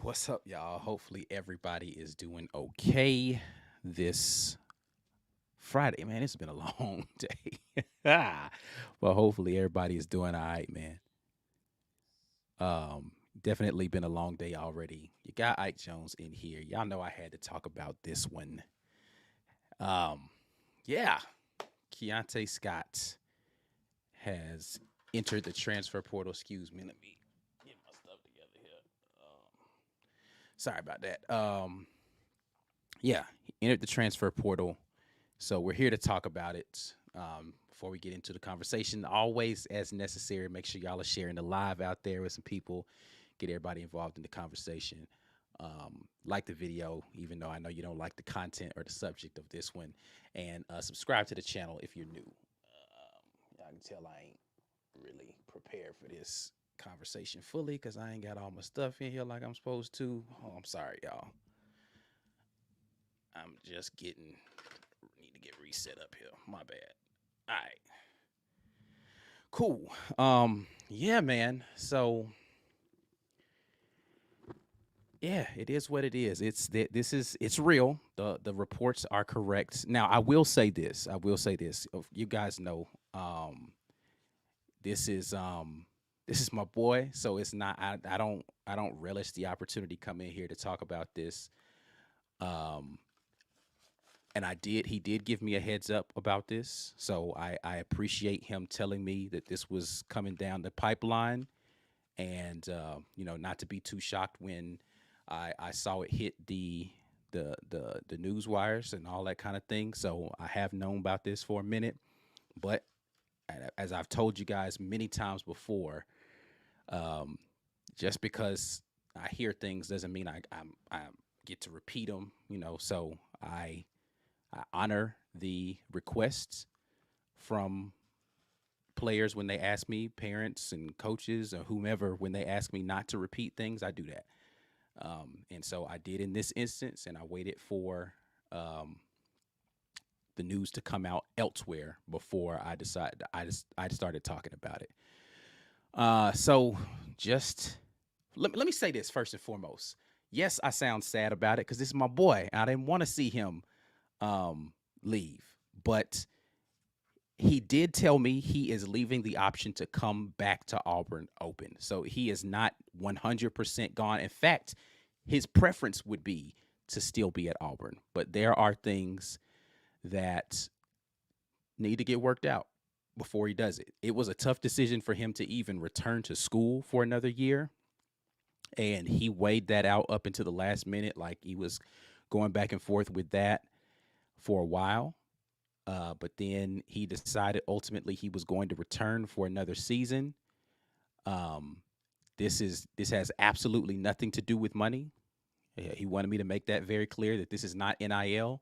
What's up, y'all? Hopefully, everybody is doing okay this Friday. Man, it's been a long day. Well, hopefully, everybody is doing all right, man. Um, Definitely been a long day already. You got Ike Jones in here. Y'all know I had to talk about this one. Um, yeah, Keionte Scott has entered the transfer portal. Excuse me, let me get my stuff together here. Sorry about that. Yeah, he entered the transfer portal. So we're here to talk about it. Before we get into the conversation, always as necessary, make sure y'all are sharing the live out there with some people, get everybody involved in the conversation. Like the video, even though I know you don't like the content or the subject of this one, and subscribe to the channel if you're new. I can tell I ain't really prepared for this conversation fully because I ain't got all my stuff in here like I'm supposed to. Oh, I'm sorry, y'all. I'm just getting need to get reset up here. My bad. All right. Cool. Yeah, man. So yeah, it is what it is. This is it's real. The reports are correct. Now, I will say this. I will say this. You guys know this is this is my boy, so it's not I don't relish the opportunity to come in here to talk about this. Um and he did give me a heads up about this, so I appreciate him telling me that this was coming down the pipeline, and not to be too shocked when I saw it hit the news wires and all that kind of thing. So I have known about this for a minute, but as I've told you guys many times before, um, just because I hear things doesn't mean I get to repeat them. So I honor the requests from players when they ask me, parents and coaches or whomever, when they ask me not to repeat things, I do that. And so I did in this instance, and I waited for um, the news to come out elsewhere before I started talking about it. So just let me say this first and foremost. Yes, I sound sad about it because this is my boy. I didn't want to see him leave, but he did tell me he is leaving the option to come back to Auburn open. So he is not 100% gone. In fact, his preference would be to still be at Auburn, but there are things that need to get worked out before he does it. It was a tough decision for him to even return to school for another year, and he weighed that out up into the last minute. Like, he was going back and forth with that for a while. But then he decided ultimately he was going to return for another season. Um, this has absolutely nothing to do with money. He wanted me to make that very clear that this is not NIL.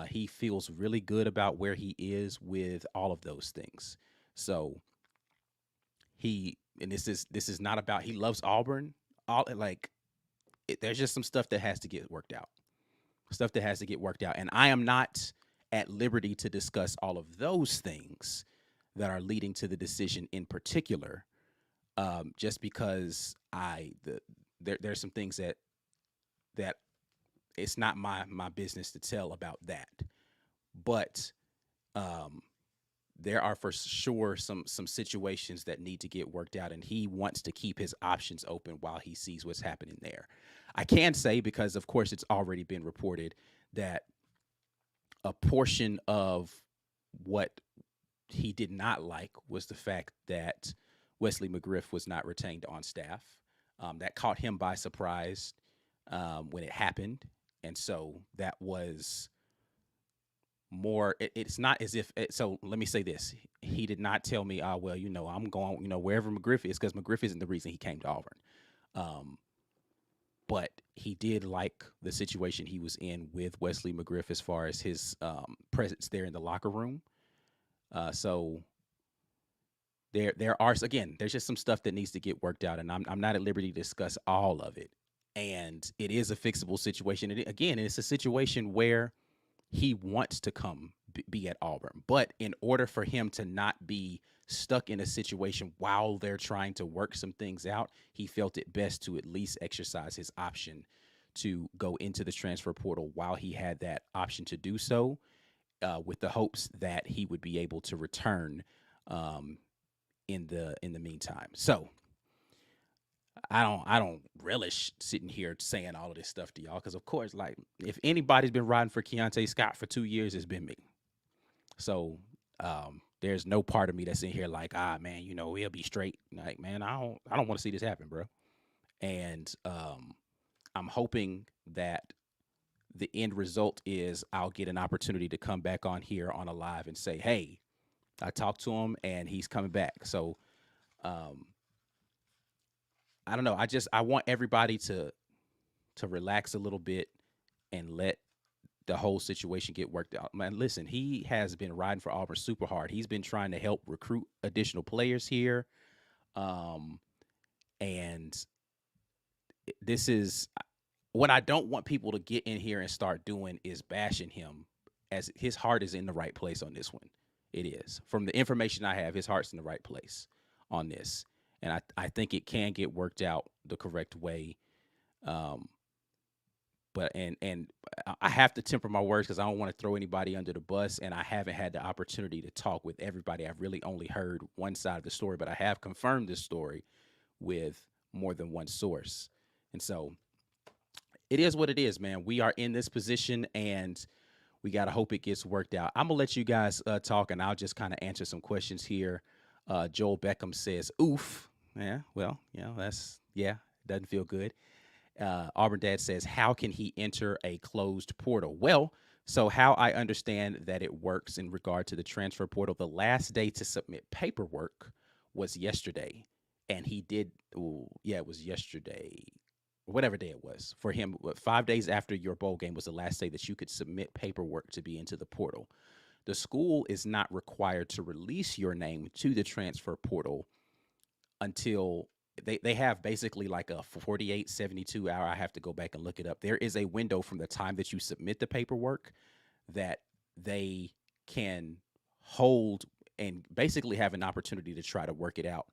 He feels really good about where he is with all of those things. So this is not about, he loves Auburn. There's just some stuff that has to get worked out. Stuff that has to get worked out, and I am not at liberty to discuss all of those things that are leading to the decision in particular. Just because there's some things that it's not my business to tell about that. But um, there are for sure some situations that need to get worked out, and he wants to keep his options open while he sees what's happening there. I can say, because of course it's already been reported, that a portion of what he did not like was the fact that Wesley McGriff was not retained on staff. That caught him by surprise when it happened, and so that was more. It's not as if. So let me say this: he did not tell me, "Ah, well, I'm going, wherever McGriff is," because McGriff isn't the reason he came to Auburn. Um, but he did like the situation he was in with Wesley McGriff as far as his presence there in the locker room. So there are, again, there's just some stuff that needs to get worked out, and I'm not at liberty to discuss all of it. And it is a fixable situation. And again, it's a situation where he wants to come be at Auburn, but in order for him to not be stuck in a situation while they're trying to work some things out, he felt it best to at least exercise his option to go into the transfer portal while he had that option to do so, with the hopes that he would be able to return um, in the meantime. So I don't relish sitting here saying all of this stuff to y'all because of course, like if anybody's been riding for Keionte Scott for 2 years, it's been me. So there's no part of me that's in here like, ah man, he'll be straight. Like, man, I don't want to see this happen, bro. And I'm hoping that the end result is I'll get an opportunity to come back on here on a live and say, hey, I talked to him and he's coming back. So um, I don't know. I want everybody to relax a little bit and let the whole situation get worked out. Man, listen, he has been riding for Auburn super hard. He's been trying to help recruit additional players here. Um, and this is what I don't want people to get in here and start doing is bashing him, as his heart is in the right place on this one. It is. From the information I have, his heart's in the right place on this. And I think it can get worked out the correct way. Um, but and I have to temper my words because I don't want to throw anybody under the bus, and I haven't had the opportunity to talk with everybody. I've really only heard one side of the story, but I have confirmed this story with more than one source, and so it is what it is, man. We are in this position, and we gotta hope it gets worked out. I'm gonna let you guys talk, and I'll just kind of answer some questions here. Joel Beckham says, "Oof." Yeah, well, that's doesn't feel good. Auburn Dad says, how can he enter a closed portal? Well, so how I understand that it works in regard to the transfer portal, the last day to submit paperwork was yesterday. And he did, ooh, yeah, it was yesterday, whatever day it was for him. 5 days after your bowl game was the last day that you could submit paperwork to be into the portal. The school is not required to release your name to the transfer portal until they have basically like a 48, 72 hour. I have to go back and look it up. There is a window from the time that you submit the paperwork that they can hold and basically have an opportunity to try to work it out,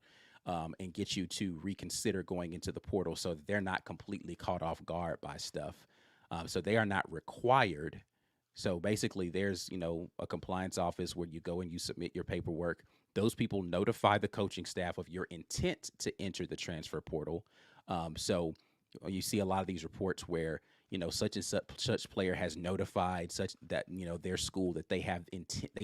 and get you to reconsider going into the portal so that they're not completely caught off guard by stuff. So they are not required. So basically, there's a compliance office where you go and you submit your paperwork. Those people notify the coaching staff of your intent to enter the transfer portal. So you see a lot of these reports where such and such player has notified such that their school that they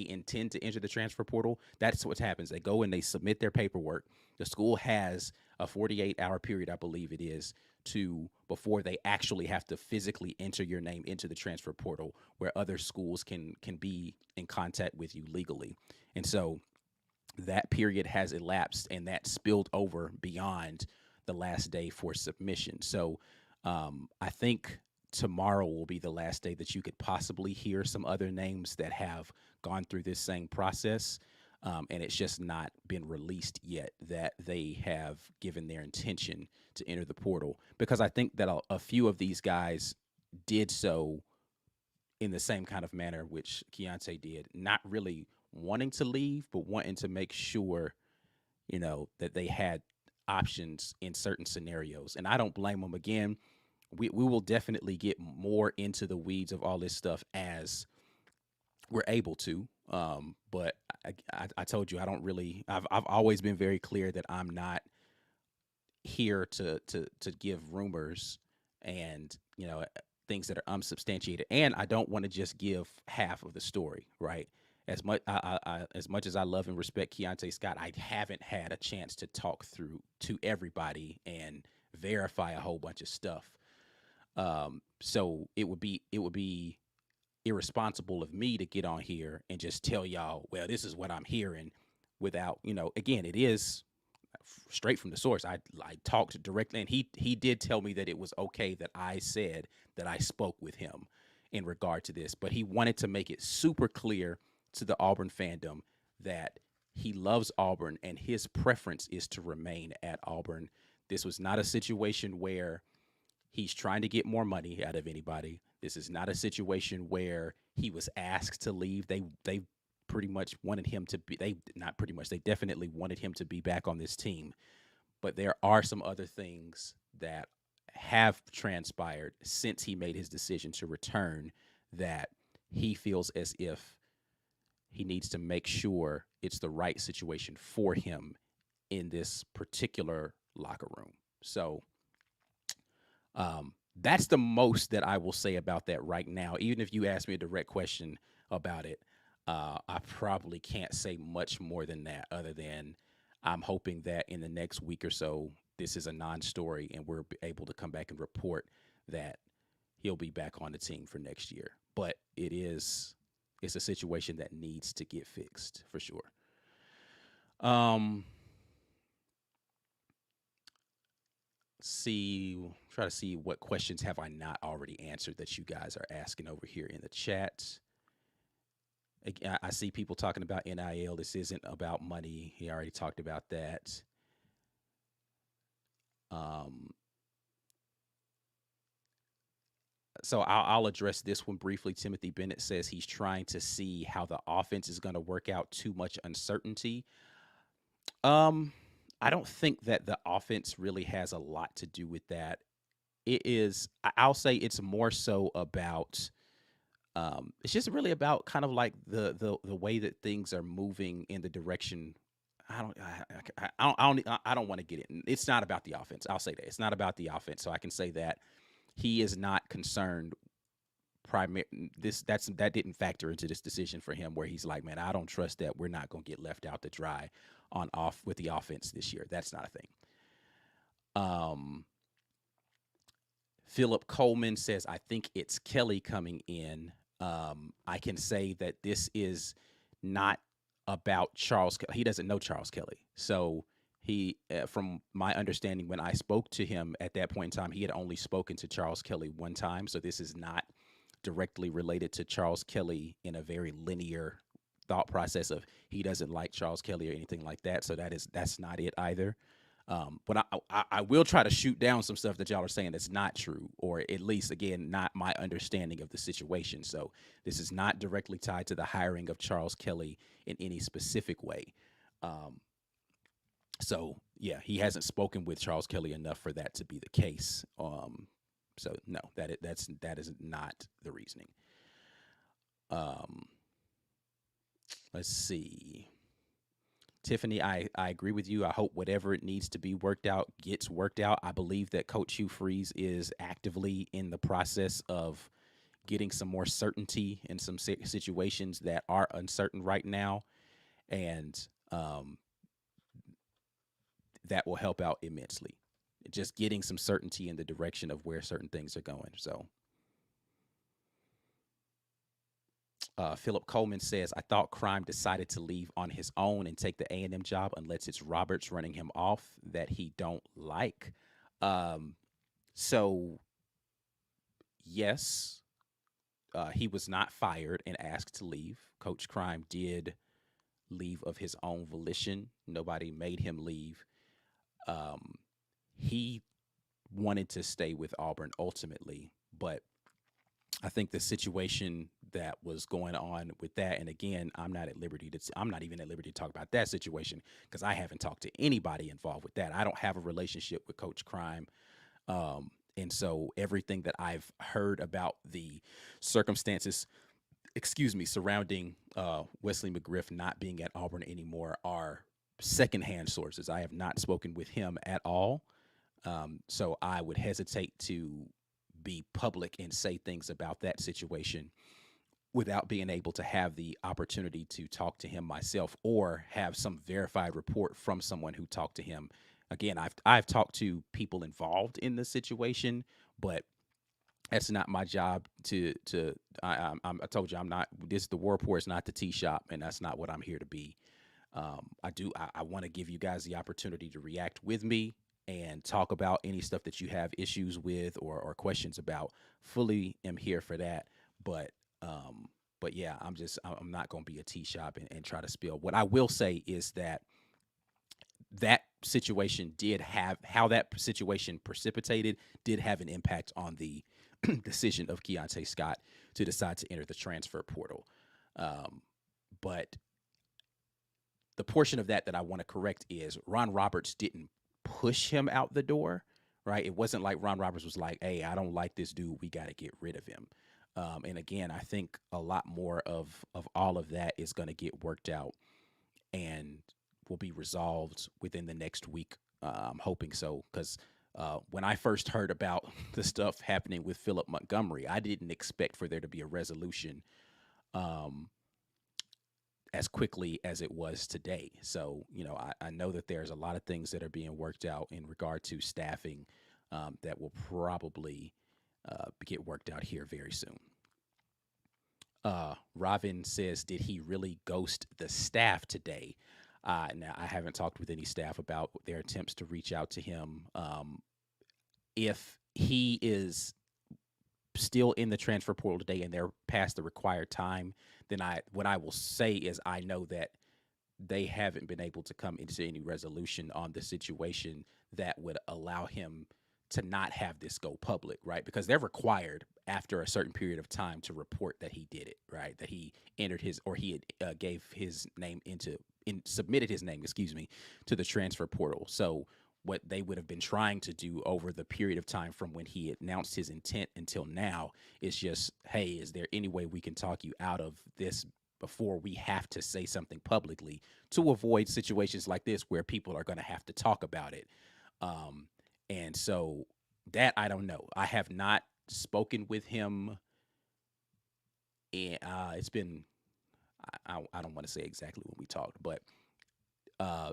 intend to enter the transfer portal. That's what happens. They go and they submit their paperwork. The school has a 48-hour period, I believe it is, to before they actually have to physically enter your name into the transfer portal, where other schools can be in contact with you legally. And so that period has elapsed, and that spilled over beyond the last day for submission. So I think tomorrow will be the last day that you could possibly hear some other names that have gone through this same process. And it's just not been released yet that they have given their intention to enter the portal, because I think that a few of these guys did so in the same kind of manner which Keionte did, not really wanting to leave, but wanting to make sure, that they had options in certain scenarios. And I don't blame them. Again, we will definitely get more into the weeds of all this stuff as we're able to. But I told you, I don't really, I've always been very clear that I'm not here to give rumors and, things that are unsubstantiated. And I don't want to just give half of the story, right? As much as much as I love and respect Keionte Scott, I haven't had a chance to talk through to everybody and verify a whole bunch of stuff. So it would be irresponsible of me to get on here and just tell y'all, well, this is what I'm hearing, without, again, it is straight from the source. I talked directly, and he did tell me that it was okay that I said that I spoke with him in regard to this, but he wanted to make it super clear to the Auburn fandom that he loves Auburn and his preference is to remain at Auburn. This was not a situation where he's trying to get more money out of anybody. This is not a situation where he was asked to leave. They pretty much wanted him to be. They not pretty much. They definitely wanted him to be back on this team. But there are some other things that have transpired since he made his decision to return that he feels as if he needs to make sure it's the right situation for him in this particular locker room. So that's the most that I will say about that right now. Even if you ask me a direct question about it, I probably can't say much more than that, other than I'm hoping that in the next week or so, this is a non-story and we're able to come back and report that he'll be back on the team for next year. But it's a situation that needs to get fixed for sure. Try to see what questions have I not already answered that you guys are asking over here in the chat. I see people talking about NIL. This isn't about money. He already talked about that. So I'll address this one briefly. Timothy Bennett says he's trying to see how the offense is going to work out. Too much uncertainty. I don't think that the offense really has a lot to do with that. It is. I'll say it's more so about. It's just really about kind of like the way that things are moving in the direction. I don't want to get it. It's not about the offense. I'll say that it's not about the offense. So I can say that he is not concerned. That didn't factor into this decision for him, where he's like, man, I don't trust that we're not going to get left out to dry with the offense this year. That's not a thing. Philip Coleman says, I think it's Kelly coming in. I can say that this is not about Charles Kelly. He doesn't know Charles Kelly. So he, from my understanding, when I spoke to him at that point in time, he had only spoken to Charles Kelly one time. So this is not directly related to Charles Kelly in a very linear thought process of he doesn't like Charles Kelly or anything like that. So that's not it either. But I will try to shoot down some stuff that y'all are saying that's not true, or at least, again, not my understanding of the situation. So this is not directly tied to the hiring of Charles Kelly in any specific way. So yeah, he hasn't spoken with Charles Kelly enough for that to be the case. So no, that is not the reasoning. Let's see. Tiffany, I agree with you. I hope whatever it needs to be worked out gets worked out. I believe that Coach Hugh Freeze is actively in the process of getting some more certainty in some situations that are uncertain right now. And that will help out immensely. Just getting some certainty in the direction of where certain things are going. So Philip Coleman says, I thought Crime decided to leave on his own and take the A&M job unless it's Roberts running him off that he don't like. So, yes, he was not fired and asked to leave. Coach Crime did leave of his own volition. Nobody made him leave. He wanted to stay with Auburn ultimately, but I think the situation that was going on with that, and again, I'm not even at liberty to talk about that situation because I haven't talked to anybody involved with that. I don't have a relationship with Coach Crime. And so everything that I've heard about the circumstances, surrounding Wesley McGriff not being at Auburn anymore are secondhand sources. I have not spoken with him at all. So I would hesitate to be public and say things about that situation without being able to have the opportunity to talk to him myself or have some verified report from someone who talked to him. Again, I've talked to people involved in the situation, but that's not my job I told you, I'm not, the War Report is not the tea shop, and that's not what I'm here to be. I want to give you guys the opportunity to react with me and talk about any stuff that you have issues with or questions about. Fully am here for that. But yeah, I'm not going to be a tea shop and try to spill. What I will say is that situation how that situation precipitated did have an impact on the decision of Keionte Scott to decide to enter the transfer portal. But the portion of that I want to correct is Ron Roberts didn't push him out the door, right? It wasn't like Ron Roberts was like, "Hey, I don't like this dude. We got to get rid of him." And again, I think a lot more of all of that is going to get worked out and will be resolved within the next week. I'm hoping so, because when I first heard about the stuff happening with Philip Montgomery, I didn't expect for there to be a resolution um, as quickly as it was today. So, I know that there's a lot of things that are being worked out in regard to staffing that will probably get worked out here very soon. Ravin says, did he really ghost the staff today? Now, I haven't talked with any staff about their attempts to reach out to him. If he is still in the transfer portal today and they're past the required time, then what I will say is I know that they haven't been able to come into any resolution on the situation that would allow him to not have this go public, right? Because they're required after a certain period of time to report that he did it, right? That he entered his, or he had, gave his name submitted his name, to the transfer portal. So what they would have been trying to do over the period of time from when he announced his intent until now is just, hey, is there any way we can talk you out of this before we have to say something publicly, to avoid situations like this where people are going to have to talk about it. And so that I don't know. I have not spoken with him. And it's been, I don't want to say exactly when we talked, but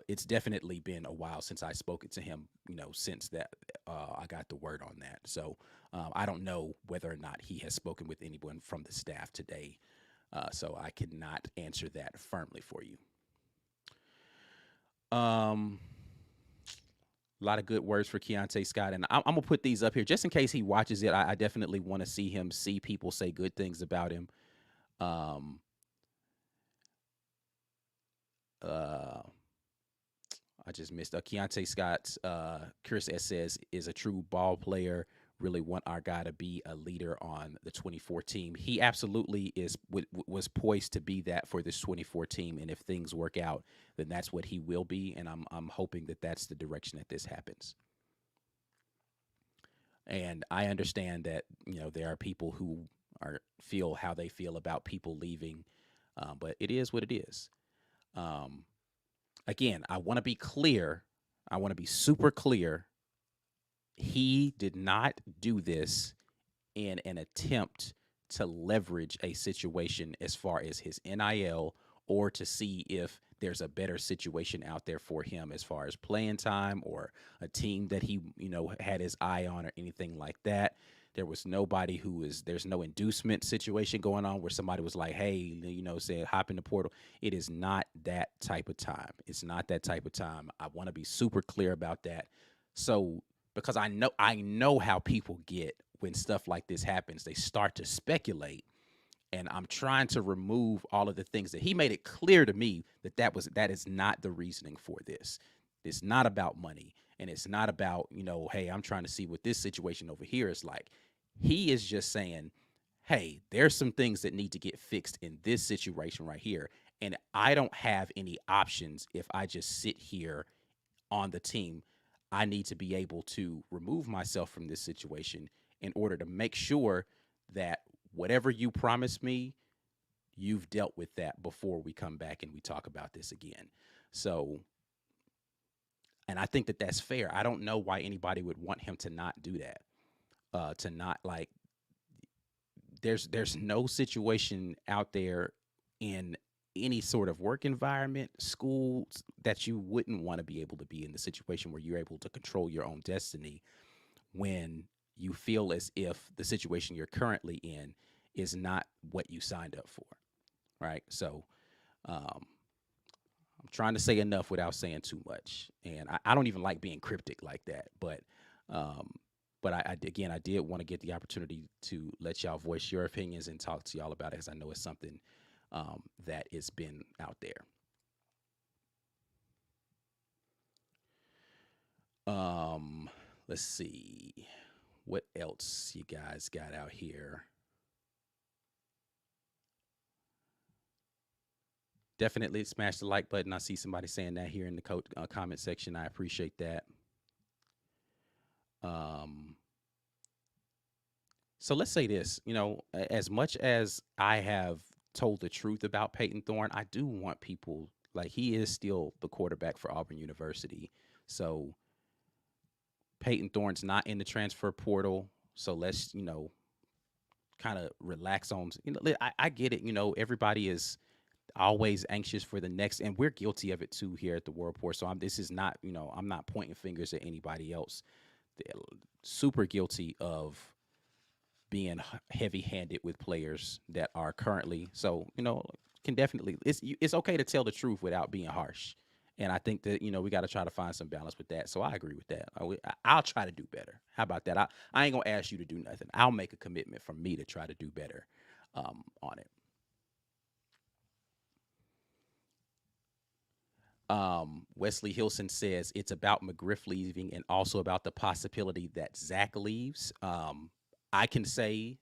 it's definitely been a while since I spoken to him, since that I got the word on that. So I don't know whether or not he has spoken with anyone from the staff today. So I cannot answer that firmly for you. A lot of good words for Keionte Scott, and I'm gonna put these up here just in case he watches it. I definitely want to see people say good things about him. Um, I just missed Keionte Scott. Chris S says is a true ball player. Really want our guy to be a leader on the 24 team. He absolutely was poised to be that for this 24 team, and if things work out, then that's what he will be. And I'm hoping that that's the direction that this happens. And I understand that there are people who feel how they feel about people leaving, but it is what it is. Again, I want to be clear. I want to be super clear. He did not do this in an attempt to leverage a situation as far as his NIL or to see if there's a better situation out there for him as far as playing time or a team that he, had his eye on or anything like that. There was nobody there's no inducement situation going on where somebody was like, hey, said hop in the portal. It is not that type of time. It's not that type of time. I want to be super clear about that. So, because I know how people get when stuff like this happens. They start to speculate, and I'm trying to remove all of the things that he made it clear to me that is not the reasoning for this. It's not about money, and it's not about, hey, I'm trying to see what this situation over here is like. He is just saying, hey, there's some things that need to get fixed in this situation right here, and I don't have any options if I just sit here on the team. I need to be able to remove myself from this situation in order to make sure that whatever you promised me, you've dealt with that before we come back and we talk about this again. So, and I think that that's fair. I don't know why anybody would want him to not do that. To not like, there's no situation out there in any sort of work environment, school, that you wouldn't want to be able to be in the situation where you're able to control your own destiny when you feel as if the situation you're currently in is not what you signed up for, right? So I'm trying to say enough without saying too much, and I don't even like being cryptic like that, but I did want to get the opportunity to let y'all voice your opinions and talk to y'all about it, because I know it's something that has been out there. Let's see what else you guys got out here. Definitely smash the like button. I see somebody saying that here in the comment section. I appreciate that. Um, so let's say this, as much as I have told the truth about Peyton Thorne, I do want people like he is still the quarterback for Auburn University. So Peyton Thorne's not in the transfer portal. So let's, kind of relax on, I get it. Everybody is always anxious for the next, and we're guilty of it too here at the World Report. So this is not, I'm not pointing fingers at anybody else. They're super guilty of being heavy-handed with players that are currently, so can definitely, it's okay to tell the truth without being harsh. And I think that we got to try to find some balance with that. So I agree with that. I'll try to do better. How about that? I ain't gonna ask you to do nothing. I'll make a commitment from me to try to do better on it. Wesley Hilson says it's about McGriff leaving and also about the possibility that Zach leaves. I can say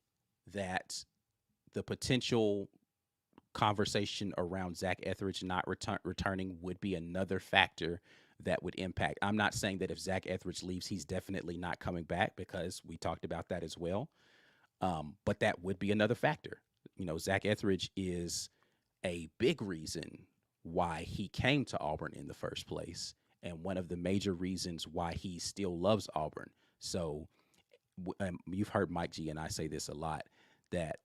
that the potential conversation around Zach Etheridge not returning would be another factor that would impact. I'm not saying that if Zach Etheridge leaves, he's definitely not coming back, because we talked about that as well. But that would be another factor. Zach Etheridge is a big reason why he came to Auburn in the first place, and one of the major reasons why he still loves Auburn. So you've heard Mike G and I say this a lot, that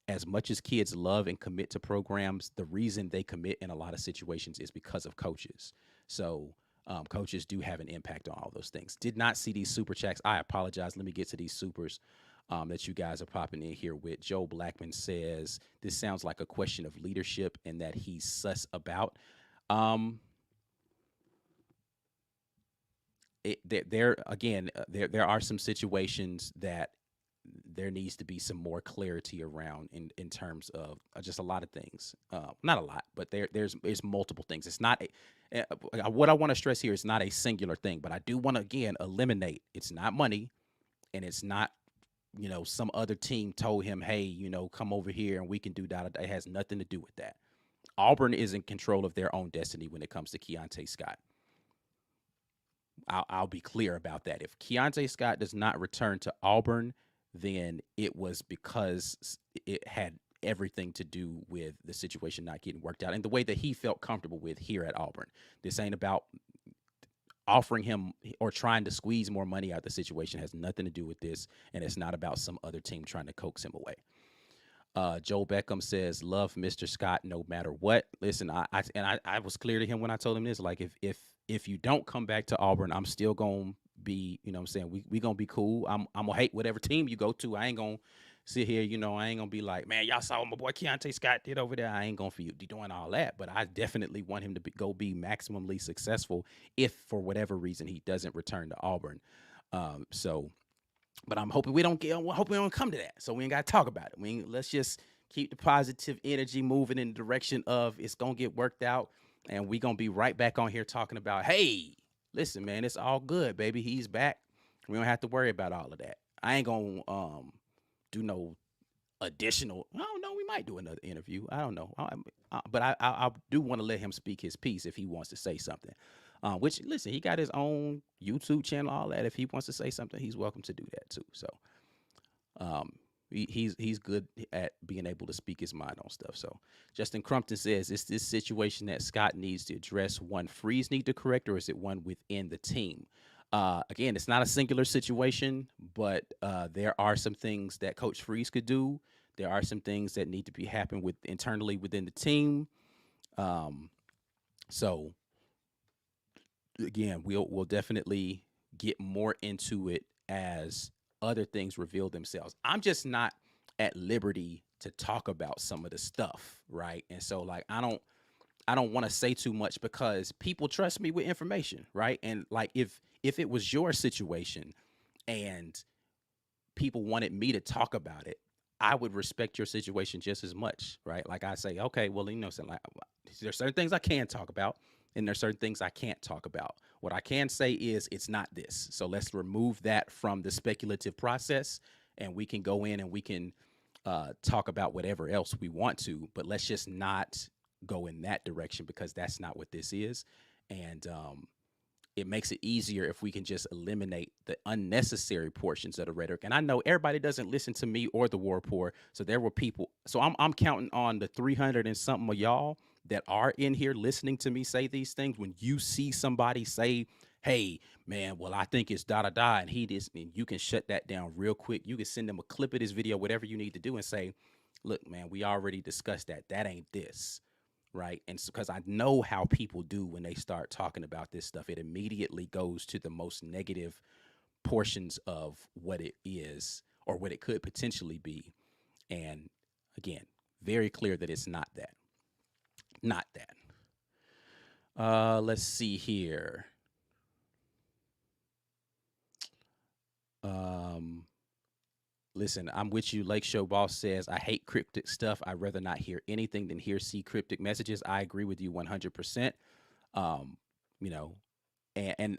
as much as kids love and commit to programs, the reason they commit in a lot of situations is because of coaches. So coaches do have an impact on all those things. Did not see these super chats. I apologize. Let me get to these supers that you guys are popping in here with. Joe Blackman says, this sounds like a question of leadership and that he's sus about. There are some situations that there needs to be some more clarity around in terms of just a lot of things. Not a lot, but there's multiple things. It's not what I want to stress here is not a singular thing, but I do want to again eliminate. It's not money, and it's not some other team told him, hey, come over here and we can do that. It has nothing to do with that. Auburn is in control of their own destiny when it comes to Keionte Scott. I'll be clear about that. If Keionte Scott does not return to Auburn, then it was because it had everything to do with the situation not getting worked out and the way that he felt comfortable with here at Auburn. This ain't about offering him or trying to squeeze more money out of the situation. It has nothing to do with this, and it's not about some other team trying to coax him away. Joe Beckham says, love Mr. Scott no matter what. Listen, I was clear to him when I told him this. Like, if you don't come back to Auburn, I'm still going to be, what I'm saying, we going to be cool. I'm going to hate whatever team you go to. I ain't going to sit here, I ain't going to be like, man, y'all saw what my boy Keionte Scott did over there. I ain't going to be doing all that. But I definitely want him to go be maximally successful if, for whatever reason, he doesn't return to Auburn. But I'm hoping we don't come to that. So we ain't got to talk about it. Let's just keep the positive energy moving in the direction of it's going to get worked out. And we going to be right back on here talking about, hey, listen, man, it's all good, baby. He's back. We don't have to worry about all of that. I ain't going to do no additional. I don't know. We might do another interview. I don't know. But I do want to let him speak his piece if he wants to say something. Which, listen, he got his own YouTube channel, all that. If he wants to say something, he's welcome to do that too. So he's good at being able to speak his mind on stuff. So Justin Crumpton says, is this situation that Scott needs to address one Freeze need to correct, or is it one within the team? Again, it's not a singular situation, but there are some things that Coach Freeze could do. There are some things that need to be happen internally within the team. So again, we'll definitely get more into it as other things reveal themselves. I'm just not at liberty to talk about some of the stuff, right? And so like I don't want to say too much because people trust me with information, right? And like if it was your situation and people wanted me to talk about it, I would respect your situation just as much, right? Like I say, okay, well, so like there's certain things I can talk about and there's certain things I can't talk about. What I can say is it's not this. So let's remove that from the speculative process and we can go in and we can talk about whatever else we want to, but let's just not go in that direction because that's not what this is. And it makes it easier if we can just eliminate the unnecessary portions of the rhetoric. And I know everybody doesn't listen to me or the War Report, so there were people. So I'm counting on the 300 and something of y'all that are in here listening to me say these things. When you see somebody say, "Hey, man, well, I think it's da da da," and he this, and you can shut that down real quick. You can send them a clip of this video, whatever you need to do, and say, "Look, man, we already discussed that. That ain't this." Right. And so, because I know how people do when they start talking about this stuff, it immediately goes to the most negative portions of what it is or what it could potentially be. And again, very clear that it's not that. Not that. Let's see here. Um, Listen, I'm with you. Lake Show Boss says, I hate cryptic stuff. I'd rather not hear anything than see cryptic messages. I agree with you 100%. Um, you know, and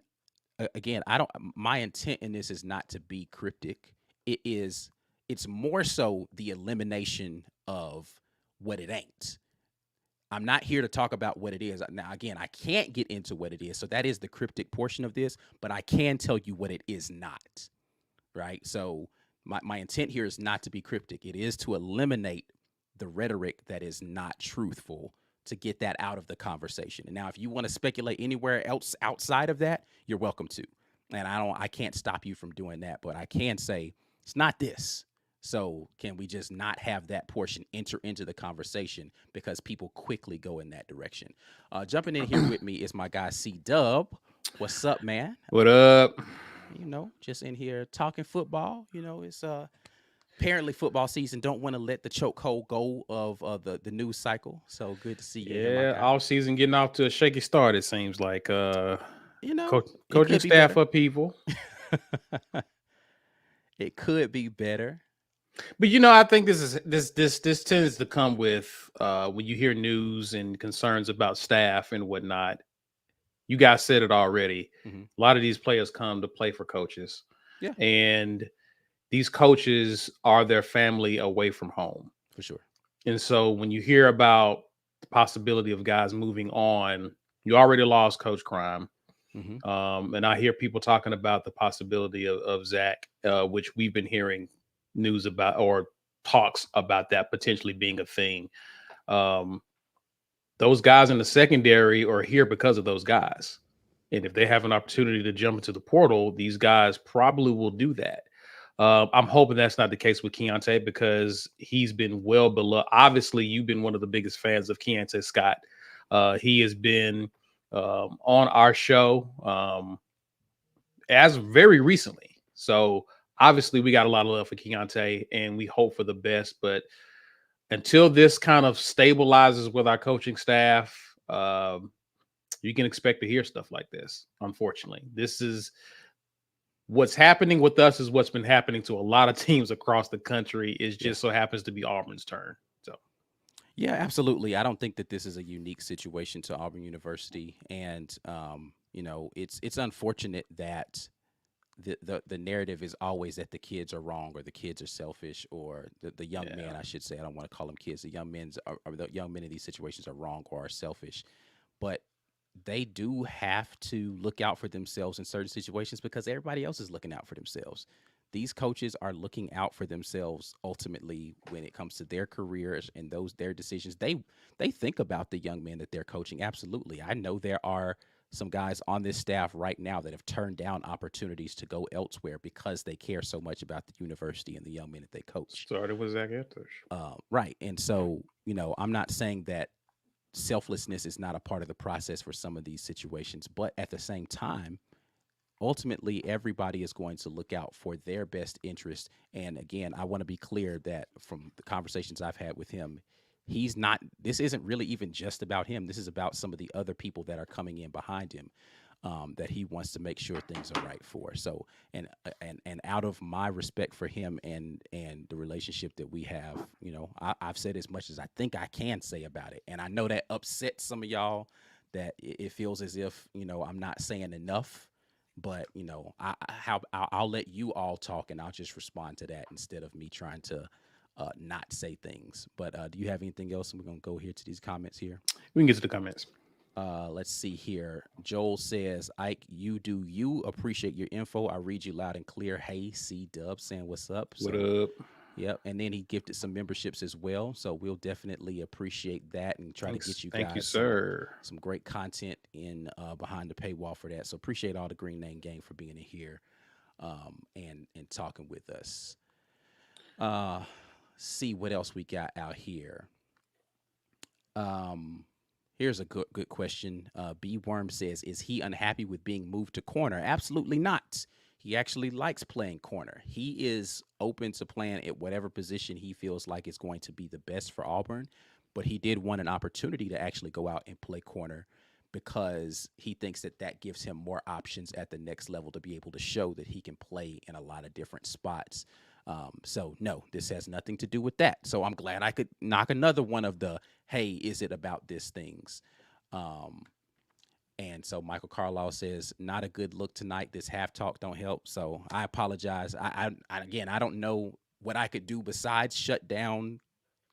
again, I don't. My intent in this is not to be cryptic. It is. It's more so the elimination of what it ain't. I'm not here to talk about what it is. Now, again, I can't get into what it is. So that is the cryptic portion of this, but I can tell you what it is not. Right. So my intent here is not to be cryptic. It is to eliminate the rhetoric that is not truthful to get that out of the conversation. And now if you want to speculate anywhere else outside of that, you're welcome to. And I can't stop you from doing that, but I can say it's not this. So can we just not have that portion enter into the conversation because people quickly go in that direction? Jumping in here with me is my guy C Dub. What's up, man? What up? Just in here talking football. It's apparently football season. Don't want to let the chokehold go of the news cycle. So good to see you in here, my Yeah, guy. all season getting off to a shaky start. It seems like It coaching could be staff better. upheaval. It could be better. But I think this tends to come with when you hear news and concerns about staff and whatnot. You guys said it already. Hmm. A lot of these players come to play for coaches, Yeah, and these coaches are their family away from home. for sure. And so when you hear about the possibility of guys moving on, you already lost Coach Crime. Hmm. And I hear people talking about the possibility of Zach, which we've been hearing news about or talks about that potentially being a thing. Um, those guys in the secondary are here because of those guys. And if they have an opportunity to jump into the portal, these guys probably will do that. I'm hoping that's not the case with Keionte because he's been well beloved. Obviously, you've been one of the biggest fans of Keionte Scott. He has been on our show as very recently. So obviously, we got a lot of love for Keionte, and we hope for the best. But until this kind of stabilizes with our coaching staff, you can expect to hear stuff like this. Unfortunately, this is what's happening with us is what's been happening to a lot of teams across the country. It Yeah. just so happens to be Auburn's turn. So Yeah, absolutely. I don't think that this is a unique situation to Auburn University, and it's unfortunate that the narrative is always that the kids are wrong or the kids are selfish or the young men, yeah, I should say. I don't want to call them kids. The young men's or the young men in these situations are wrong or are selfish, but they do have to look out for themselves in certain situations because everybody else is looking out for themselves. These coaches are looking out for themselves ultimately when it comes to their careers and those their decisions. They think about the young men that they're coaching. Absolutely. I know there are some guys on this staff right now that have turned down opportunities to go elsewhere because they care so much about the university and the young men that they coach. started with Zach Eftish. Right. And so, I'm not saying that selflessness is not a part of the process for some of these situations, but at the same time, ultimately everybody is going to look out for their best interest. And again, I want to be clear that from the conversations I've had with him, he's not this isn't really even just about him. This is about some of the other people that are coming in behind him, that he wants to make sure things are right for. So and out of my respect for him and the relationship that we have, I've said as much as I think I can say about it. And I know that upsets some of y'all, that it feels as if I'm not saying enough. But I'll let you all talk, and I'll just respond to that instead of me trying to not say things. But do you have anything else? We're gonna go here to these comments here. We can get to the comments. Let's see here. Joel says, Ike, you do you. Appreciate your info. I read you loud and clear. Hey, C Dub saying what's up. What So, up? yep. And then he gifted some memberships as well. So we'll definitely appreciate that and try to get you Thank you, guys sir. some great content in behind the paywall for that. So appreciate all the Green Name Gang for being in here and talking with us. Uh, see what else we got out here. Um, Here's a good question. B Worm says, "Is he unhappy with being moved to corner?" Absolutely not. He actually likes playing corner. He is open to playing at whatever position he feels like is going to be the best for Auburn. But he did want an opportunity to actually go out and play corner because he thinks that that gives him more options at the next level to be able to show that he can play in a lot of different spots. So no, this has nothing to do with that. So I'm glad I could knock another one of the "Hey, is it about this?" things. Um, and so Michael Carlisle says, "Not a good look tonight. This half talk don't help." So I apologize. Again, I don't know what I could do besides shut down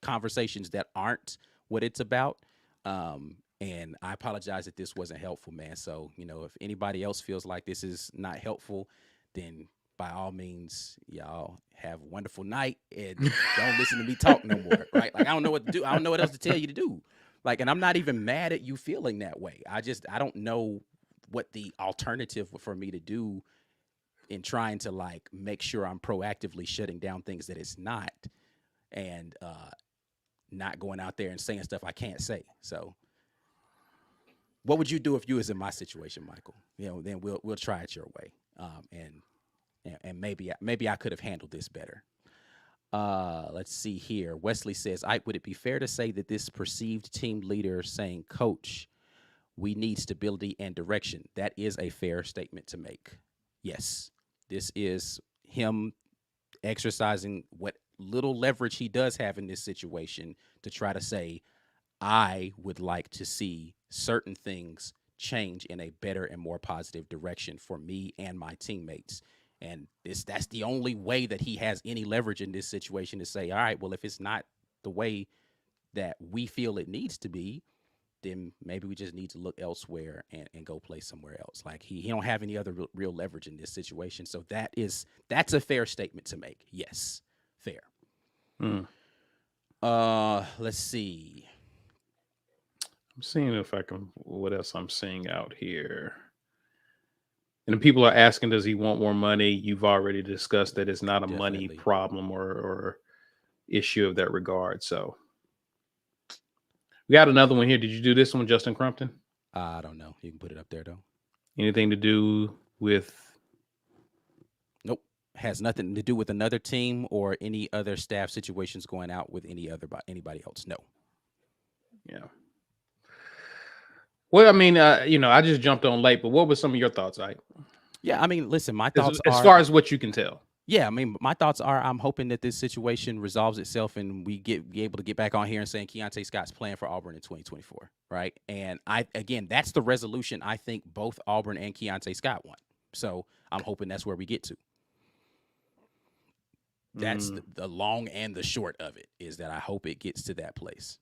conversations that aren't what it's about. And I apologize that this wasn't helpful, man. So, if anybody else feels like this is not helpful, then by all means, y'all have a wonderful night and don't listen to me talk no more. Right. Like, I don't know what to do. I don't know what else to tell you to do. Like, and I'm not even mad at you feeling that way. I don't know what the alternative for me to do in trying to like make sure I'm proactively shutting down things that it's not. And not going out there and saying stuff I can't say. So, what would you do if you was in my situation, Michael? Then we'll try it your way, and maybe I could have handled this better. Let's see here. Wesley says, would it be fair to say that this perceived team leader saying, "Coach, we need stability and direction"? That is a fair statement to make. Yes, this is him exercising what little leverage he does have in this situation to try to say, "I would like to see certain things change in a better and more positive direction for me and my teammates." And that's the only way that he has any leverage in this situation, to say, "All right, well, if it's not the way that we feel it needs to be, then maybe we just need to look elsewhere and go play somewhere else." Like, he don't have any other real leverage in this situation. So that's a fair statement to make. Yes, fair. Hmm. Let's see. I'm seeing if I can. What else I'm seeing out here? And people are asking, does he want more money? You've already discussed that it's not a money Definitely. problem or issue of that regard. So we got another one here. Did you do this one, Justin Crumpton? I don't know. You can put it up there though. Anything to do with? Nope. Has nothing to do with another team or any other staff situations going out with anybody else. No. Yeah. Well, I mean, I just jumped on late, but what were some of your thoughts, Ike? Yeah, I mean, listen, my As, thoughts as are, far as what you can tell. yeah, I mean, my thoughts are, I'm hoping that this situation resolves itself and we be able to get back on here and saying Keionte Scott's playing for Auburn in 2024, right? And again, that's the resolution I think both Auburn and Keionte Scott want. So I'm hoping that's where we get to. That's the long and the short of it, is that I hope it gets to that place.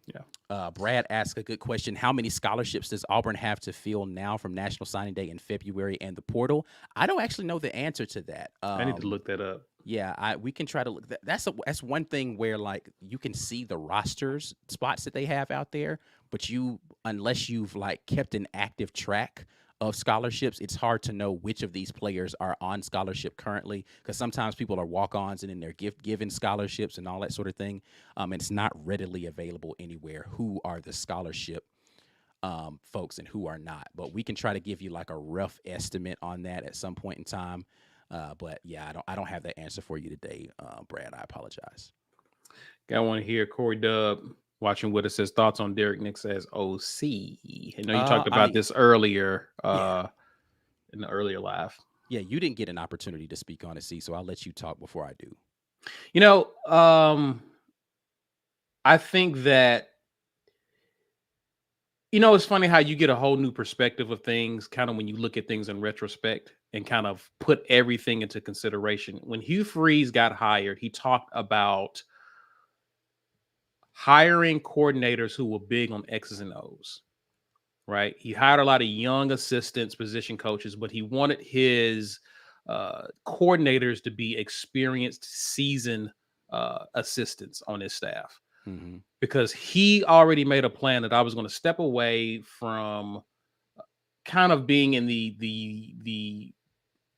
Yeah. Brad asked a good question. How many scholarships does Auburn have to fill now from National Signing Day in February and the portal? I don't actually know the answer to that. I need to look that up. Yeah, we can try to look. That's one thing where like you can see the rosters spots that they have out there, but unless you've like kept an active track of scholarships, it's hard to know which of these players are on scholarship currently, because sometimes people are walk-ons and then they're given scholarships and all that sort of thing. And it's not readily available anywhere who are the scholarship folks and who are not. But we can try to give you like a rough estimate on that at some point in time. But yeah, I don't have that answer for you today, Brad. I apologize. Got one here. Corey Dub watching with us says thoughts on Derek Nix as OC. I know you talked about this earlier in the earlier live. Yeah, you didn't get an opportunity to speak on it, C, so I'll let you talk before I do. I think that, it's funny how you get a whole new perspective of things kind of when you look at things in retrospect and kind of put everything into consideration. When Hugh Freeze got hired, he talked about hiring coordinators who were big on X's and O's, right? He hired a lot of young assistants, position coaches, but he wanted his coordinators to be experienced, seasoned assistants on his staff Mm-hmm. because he already made a plan that I was going to step away from kind of being in the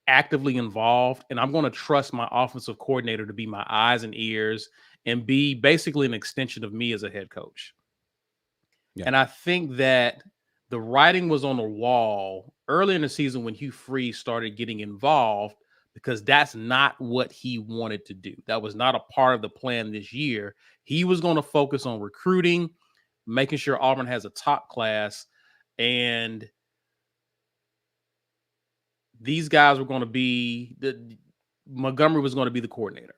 actively involved, and I'm going to trust my offensive coordinator to be my eyes and ears and be basically an extension of me as a head coach. Yeah. And I think that the writing was on the wall early in the season when Hugh Freeze started getting involved because that's not what he wanted to do. That was not a part of the plan this year. He was going to focus on recruiting, making sure Auburn has a top class, and these guys were going to be Montgomery was going to be the coordinator.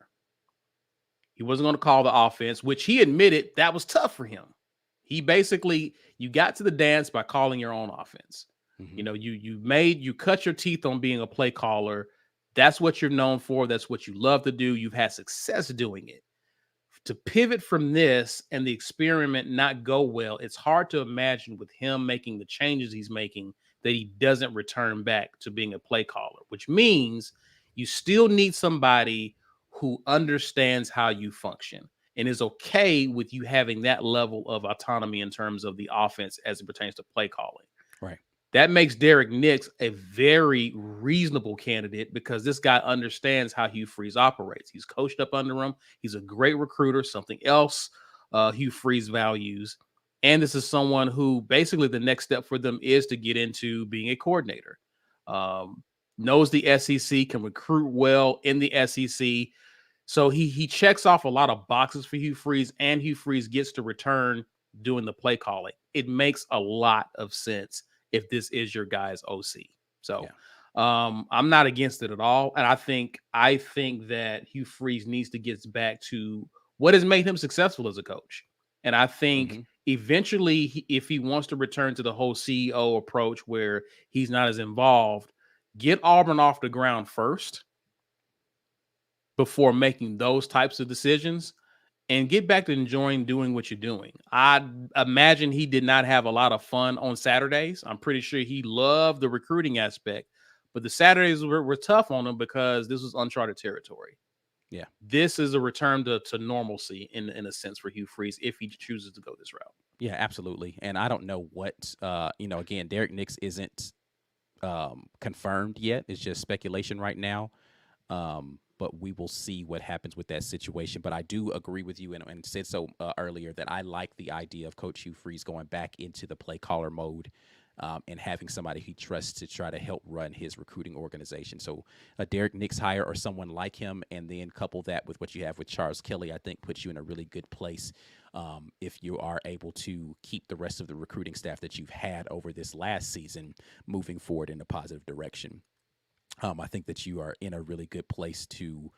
He wasn't going to call the offense, which he admitted that was tough for him. He basically, you got to the dance by calling your own offense. Mm-hmm. You know, you cut your teeth on being a play caller. That's what you're known for. That's what you love to do. You've had success doing it. To pivot from this and the experiment not go well, it's hard to imagine with him making the changes he's making that he doesn't return back to being a play caller, which means you still need somebody who understands how you function and is okay with you having that level of autonomy in terms of the offense as it pertains to play calling. Right. That makes Derek Nix a very reasonable candidate because this guy understands how Hugh Freeze operates. He's coached up under him. He's a great recruiter, something else Hugh Freeze values. And this is someone who basically the next step for them is to get into being a coordinator. Knows the SEC, can recruit well in the SEC. So he checks off a lot of boxes for Hugh Freeze, and Hugh Freeze gets to return doing the play calling. It makes a lot of sense if this is your guy's OC. So I'm not against it at all. And I think that Hugh Freeze needs to get back to what has made him successful as a coach. And I think eventually, if he wants to return to the whole CEO approach where he's not as involved, get Auburn off the ground first before making those types of decisions and get back to enjoying doing what you're doing. I imagine he did not have a lot of fun on Saturdays. I'm pretty sure he loved the recruiting aspect, but the Saturdays were tough on him because this was uncharted territory. Yeah. This is a return to normalcy in a sense for Hugh Freeze if he chooses to go this route. Yeah, absolutely. And I don't know what, again, Derek Nix isn't confirmed yet. It's just speculation right now. But we will see what happens with that situation. But I do agree with you and said so earlier that I like the idea of Coach Hugh Freeze going back into the play caller mode and having somebody he trusts to try to help run his recruiting organization. So a Derek Nix hire or someone like him, and then couple that with what you have with Charles Kelly, I think puts you in a really good place if you are able to keep the rest of the recruiting staff that you've had over this last season moving forward in a positive direction. I think that you are in a really good place to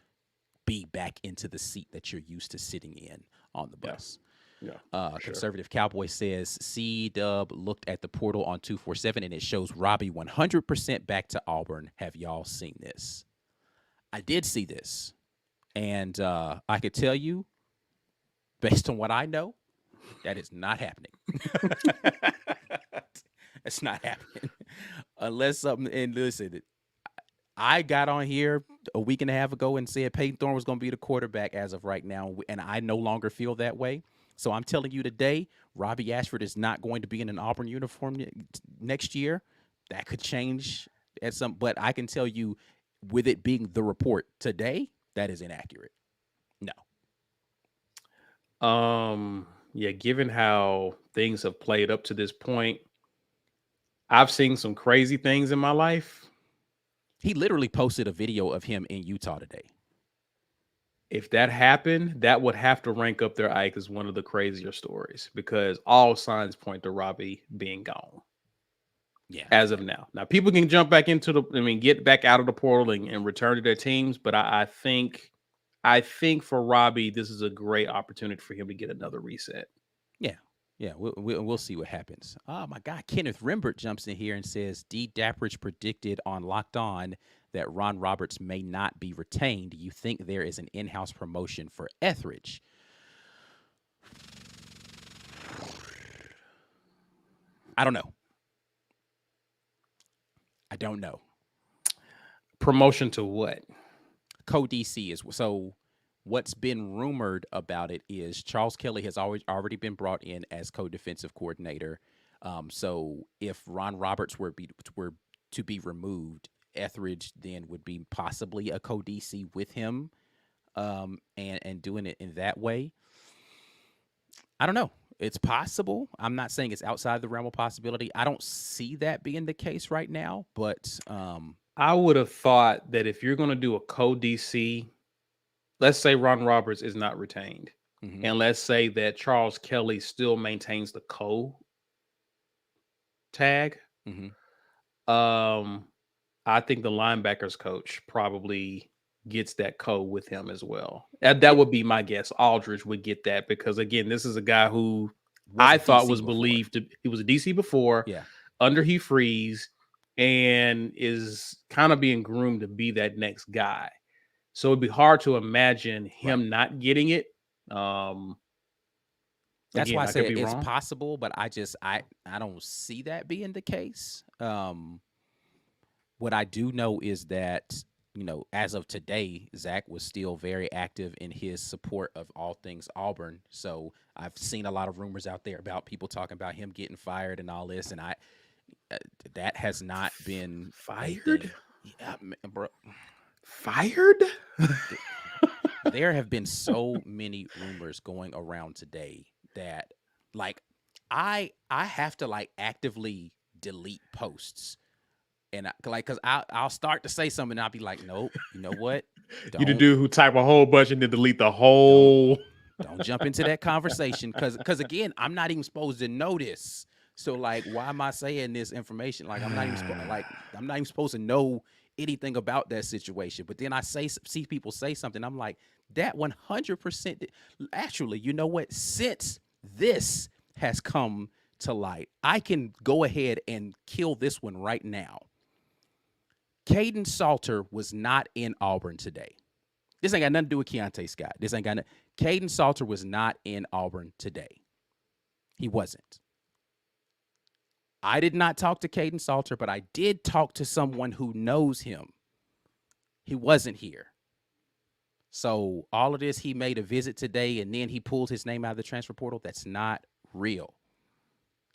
be back into the seat that you're used to sitting in on the bus. Yeah. Conservative Cowboy says C-Dub looked at the portal on 247 and it shows Robbie 100% back to Auburn. Have y'all seen this? I did see this. And I could tell you, based on what I know, that is not happening. It's not happening. Unless something, and listen, I got on here a week and a half ago and said Peyton Thorne was going to be the quarterback as of right now, and I no longer feel that way. So I'm telling you today, Robbie Ashford is not going to be in an Auburn uniform next year. That could change at some, but I can tell you, with it being the report today, that is inaccurate. No. Yeah, given how things have played up to this point, I've seen some crazy things in my life. He literally posted a video of him in Utah today. If that happened, that would have to rank up their Ike as one of the crazier stories because all signs point to Robbie being gone. Yeah. As of now. Now, people can jump back get back out of the portal and return to their teams. But I think for Robbie, this is a great opportunity for him to get another reset. Yeah. Yeah, we'll see what happens. Oh, my God. Kenneth Rembert jumps in here and says, D. Dapridge predicted on Locked On that Ron Roberts may not be retained. Do you think there is an in-house promotion for Etheridge? I don't know. I don't know. Promotion to what? Co-DC is so. What's been rumored about it is Charles Kelly has already been brought in as co-defensive coordinator. So if Ron Roberts were to be removed, Etheridge then would be possibly a co-DC with him, and doing it in that way. I don't know. It's possible. I'm not saying it's outside the realm of possibility. I don't see that being the case right now, but I would have thought that if you're going to do a co-DC, let's say Ron Roberts is not retained, mhm, and let's say that Charles Kelly still maintains the co tag. mhm. Um, I think the linebackers coach probably gets that co with him as well. That Yeah, would be my guess. Aldridge would get that because again, this is a guy who was I a thought DC was before. believed to he was a DC before Yeah, under Hugh Freeze and is kind of being groomed to be that next guy. So it'd be hard to imagine right. him not getting it. Um, That's why Again, I I could said be it's wrong. possible, but I don't see that being the case. What I do know is that, as of today, Zach was still very active in his support of all things Auburn. So I've seen a lot of rumors out there about people talking about him getting fired and all this, and uh, that has not been a Fired? thing. Yeah, bro. Fired? th- there have been so many rumors going around today that, like, I have to like actively delete posts, and because I'll start to say something and I'll be like, nope, you know what, You the don't dude who type a whole bunch and then delete the don't whole. don't jump into that conversation, because again, I'm not even supposed to know this. So like, why am I saying this information? Like, I'm not even supposed to know anything about that situation. But then see people say something, I'm like, that 100%. Actually, you know what? Since this has come to light, I can go ahead and kill this one right now. Caden Salter was not in Auburn today. This ain't got nothing to do with Keionte Scott. This ain't got nothing. Caden Salter was not in Auburn today. He wasn't. I did not talk to Caden Salter, but I did talk to someone who knows him. He wasn't here. So all of this, he made a visit today and then he pulled his name out of the transfer portal. That's not real.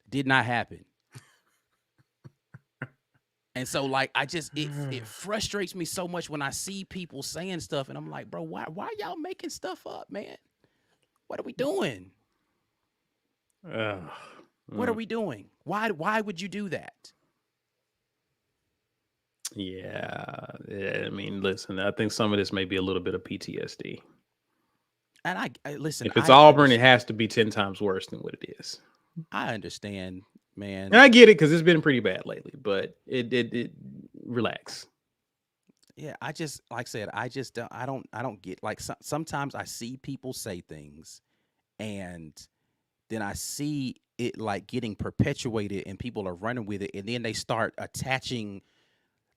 Did not happen. And so like, it frustrates me so much when I see people saying stuff and I'm like, bro, why y'all making stuff up, man? What are we doing? Ugh. What are we doing? Why would you do that? Yeah. I mean, listen, I think some of this may be a little bit of PTSD. And I listen, If it's Auburn, it has to be 10 times worse than what it is. I understand, man. And I get it because it's been pretty bad lately, but it relax. Yeah, I just like I said, I don't get like sometimes I see people say things and then I see it like getting perpetuated and people are running with it and then they start attaching,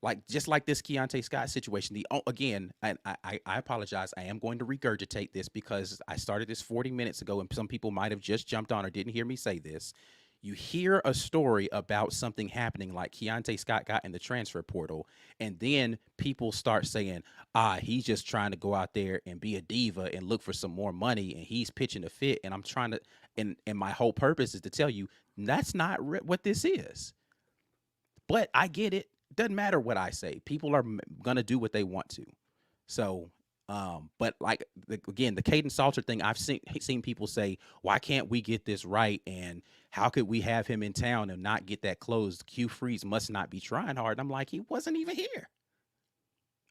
like just like this Keionte Scott situation. Again, I apologize. I am going to regurgitate this because I started this 40 minutes ago, and some people might have just jumped on or didn't hear me say this. You hear a story about something happening, like Keionte Scott got in the transfer portal, and then people start saying, he's just trying to go out there and be a diva and look for some more money, and he's pitching a fit. And I'm trying to, and my whole purpose is to tell you that's not what this is. But I get it. Doesn't matter what I say. People are gonna do what they want to. So, but like again, the Caden Salter thing, I've seen people say, "Why can't we get this right?" And how could we have him in town and not get that closed? Q Freeze must not be trying hard. And I'm like, he wasn't even here.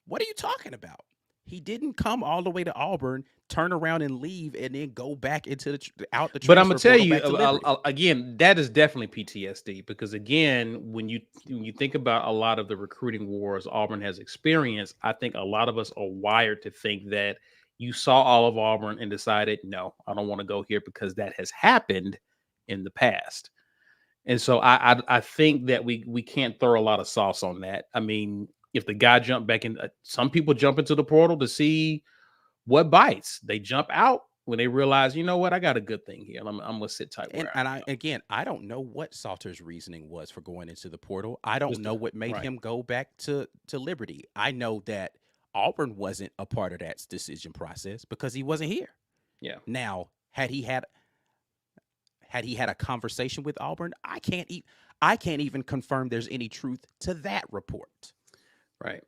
What are you talking about? He didn't come all the way to Auburn, turn around and leave, and then go back into out the But I'm transfer gonna tell portal you back to Liberty. again, that is definitely PTSD because again, when you think about a lot of the recruiting wars Auburn has experienced, I think a lot of us are wired to think that you saw all of Auburn and decided, no, I don't want to go here because that has happened in the past. And so I think that we can't throw a lot of sauce on that. I mean, if the guy jumped back in, some people jump into the portal to see what bites. They jump out when they realize, you know what, I got a good thing here. I'm gonna sit tight where And I I am. again, I don't know what Salter's reasoning was for going into the portal. I don't Just know what made right. him go back to Liberty. I know that Auburn wasn't a part of that decision process because he wasn't here. Yeah. Now, had he had a conversation with Auburn, I can't even confirm there's any truth to that report. Right.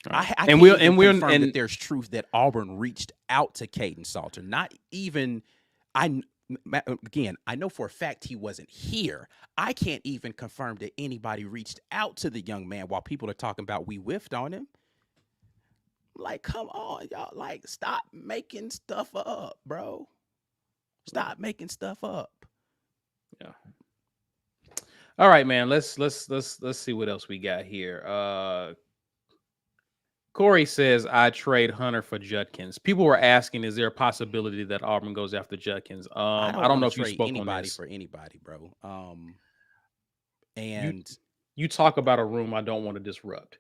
Right. I And can't we'll even and we're confirm that and there's truth that Auburn reached out to Keionte Salter. Not even I again, I know for a fact he wasn't here. I can't even confirm that anybody reached out to the young man while people are talking about we whiffed on him. Like, come on, y'all. Like, stop making stuff up, bro. Stop making stuff up. yeah. All right, man. Let's see what else we got here. Corey says I trade Hunter for Judkins. People were asking, is there a possibility that Auburn goes after Judkins? I I don't don't want know to if you trade spoke on anybody this. for anybody, bro. You And you talk about a room I don't want to disrupt.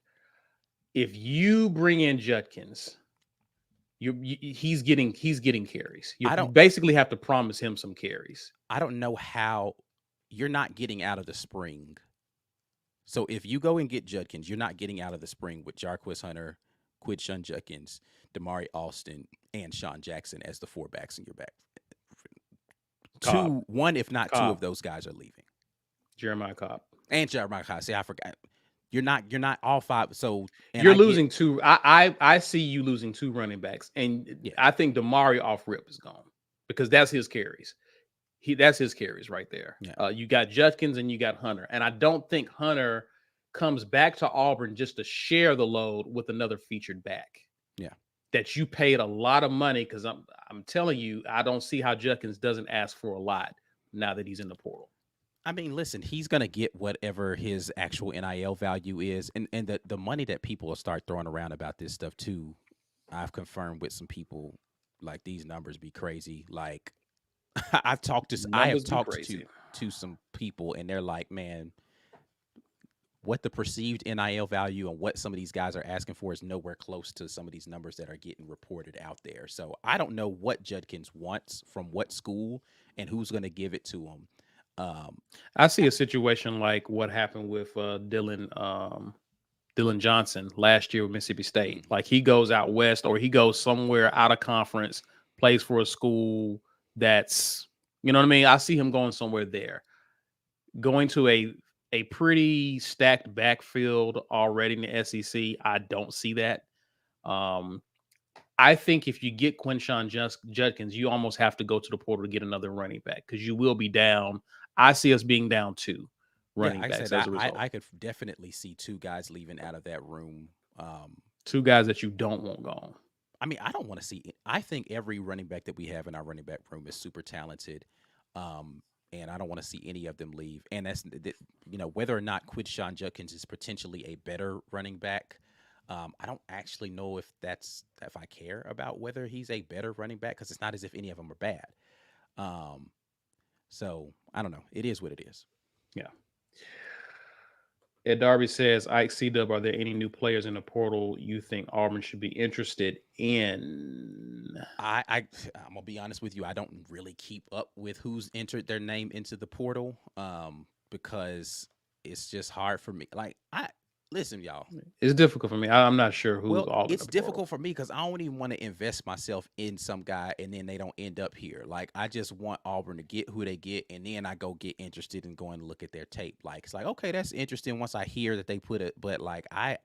If you bring in Judkins, he's getting carries. You, I you don't basically have to promise him some carries. I don't know how you're not getting out of the spring. So if you go and get Judkins, you're not getting out of the spring with Jarquez Hunter, Quidshon Judkins, Damari Alston, and Sean Jackson as the four backs in your back. Cobb, One, if not two of Cobb, those guys are leaving. Jeremiah Cobb. And Jeremiah Kasi, I forgot. You're not all five. So and You're I get losing two. I see you losing two running backs, and yeah, I think Damari off rip is gone because that's his carries. That's his carries right there. yeah, You got Judkins and you got Hunter, and I don't think Hunter comes back to Auburn just to share the load with another featured back yeah. that you paid a lot of money. Because I'm telling you, I don't see how Judkins doesn't ask for a lot now that he's in the portal. I mean, listen, he's gonna get whatever his actual NIL value is, and the money that people will start throwing around about this stuff too. I've confirmed with some people like these numbers be crazy. Like I have Numbers be talked to crazy. some people, and they're like, man, what the perceived NIL value and what some of these guys are asking for is nowhere close to some of these numbers that are getting reported out there. So I don't know what Judkins wants from what school and who's going to give it to him. Um, I see a situation like what happened with Dylan Johnson last year with Mississippi State. mm, Like he goes out west or he goes somewhere out of conference, plays for a school that's, you know what I mean? I see him going somewhere there. Going to a pretty stacked backfield already in the SEC. I don't see that. Um, I think if you get Quinshon Judkins, you almost have to go to the portal to get another running back because you will be down. I see us being down two yeah, running like I backs said, as a result. I could definitely see two guys leaving out of that room. Two guys that you don't want gone. I mean, I don't want to see it. I think every running back that we have in our running back room is super talented. Um, and I don't want to see any of them leave. And whether or not Quidshon Judkins is potentially a better running back. I don't actually know if I care about whether he's a better running back because it's not as if any of them are bad. Um, so I don't know. It is what it is. Yeah. Ed Darby says, Ike C Dub, are there any new players in the portal you think Auburn should be interested in? I'm gonna be honest with you. I don't really keep up with who's entered their name into the portal, because it's just hard for me. Like I listen, y'all. It's difficult for me. I'm not sure who's Well, all in it's the portal. difficult for me because I don't even want to invest myself in some guy and then they don't end up here. Like I just want Auburn to get who they get, and then I go get interested in going to look at their tape. Like it's like, okay, that's interesting once I hear that they put it, but like I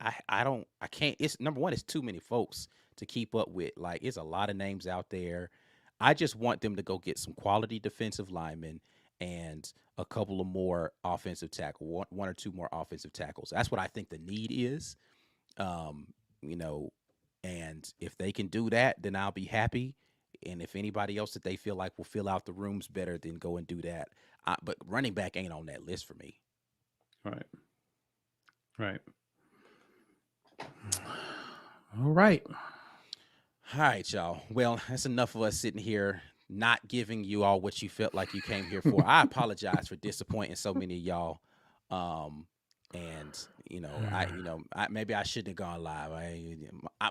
can't. It's number one. It's too many folks to keep up with. Like it's a lot of names out there. I just want them to go get some quality defensive linemen and a couple of more offensive tackle, one or two more offensive tackles. That's what I think the need is. Um, you know, and if they can do that, then I'll be happy. And if anybody else that they feel like will fill out the rooms better, then go and do that. But running back ain't on that list for me. Right. Right. All right. All right, y'all. Well, that's enough of us sitting here not giving you all what you felt like you came here for. I apologize for disappointing so many of y'all. Um, And maybe I shouldn't have gone live.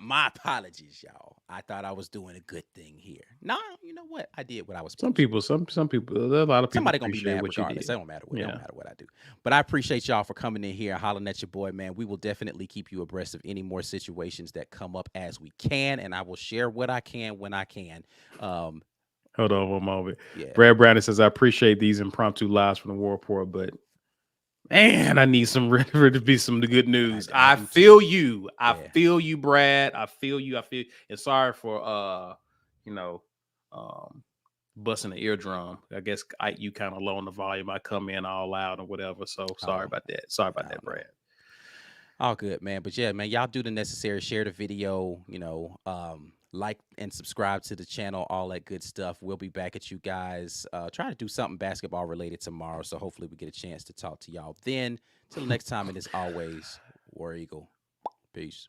My apologies, y'all. I thought I was doing a good thing here. No, you know what? I did what I was Some supposed to people, do. some people, a lot of people Somebody gonna be appreciate mad what you regardless. did. It don't matter what. It don't Yeah. matter what I do. But I appreciate y'all for coming in here and hollering at your boy, man. We will definitely keep you abreast of any more situations that come up as we can, and I will share what I can when I can. Um, Hold on one moment. yeah, Brad Brandon says, I appreciate these impromptu lives from the war report, but man, I need some to be some good news. I I do too. feel you. I Yeah. feel you, Brad. I feel you. And sorry for you know, um busting the eardrum. I guess you kind of low on the volume. I come in all loud or whatever. So sorry Oh, about that. Sorry I about that, don't know. Brad. All good, man. But yeah, man, y'all do the necessary. Share the video, like and subscribe to the channel, all that good stuff. We'll be back at you guys. Try to do something basketball related tomorrow. So hopefully we get a chance to talk to y'all then. Till next time, and as always, War Eagle. Peace.